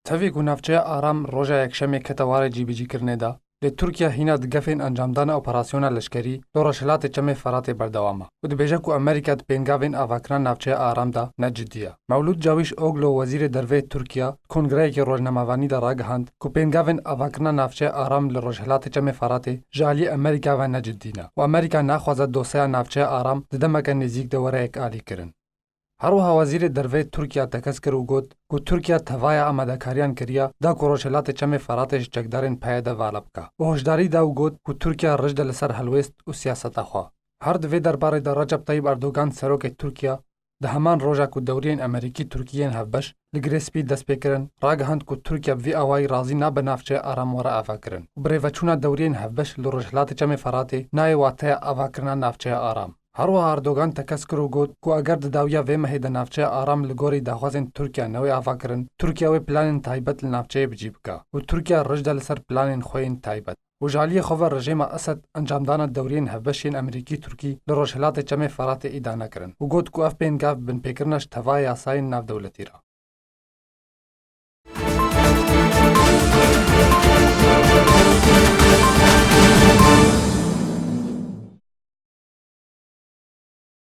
تەوێک و ناوچەیە ئارام ڕۆژە یەکشەمێک کەتەوارە جیبجیکردنێدا لێ تورکیا هینا دگەفێن ئەنجامدانە ئۆپەراسیۆنە لەشکەری لە ڕۆژهەڵاتی چەمێ فەراتێ بەردەوامە و دەبێژە و ئەمریکا پێنگاوێن ئاڤاکردنا ناوچەیە ئارامدا نەجددیە. مەولود جاویش ئۆگلۆ وەزیرê derveyê Tirkiya کنگرەیەکی ڕۆژنەمەڤانیدا ڕاگەهاند ku pêngavên avakirina navçeya Aram li rojhilatê çemê Feratê ji aliyê Amerîka ve neciddîne û Amerîka naxwaze dosyeya navçeya Aram di demeke nêzik de were yekî kirin. Herwiha wezîrê derveyê Tirkiya tekez kir û got ku Tirkiya tevaya amedekariyan kiriya da ku rojhilatê çemê Feratê ji çekdarên peyê de vala bike û hişdarî da û got ku Tirkiya rij de li ser helwêst û siyaseta xwe. Her di vê derbarê de Recep Tayyip Erdogan serokê Tirkiya di heman roja ku dewriyên Amerîkî Tirkiyeyên hevbeş li girêspî dest pê kirin ragihand ku Tirkiya bi vî awayî razî nabe navçeya Aram were avekirin û birêveçûna dewriyên hevbeş li rojhilatê çemê Feratê nayê wateya avakirina navçeya Aram. Herwiha Erdogan tekez kir û got ku eger di dawiya vê mehê de navçeya Aram li gorî daxwazên Tirkiya newê avakirin, Tirkiya wê planên taybet li navçeyê bicî bike û Tirkiya rij de li ser planên xwe yên taybet. û ji aliyê xwe ve rejêma Esed encamdana dewriyên hevbeşên Amerîkî Tirkî li rojhilatê çemê Feratê îda nekirin û got ku ev pêngav bin pêkirina ji tevaya yasayên navdewletî re.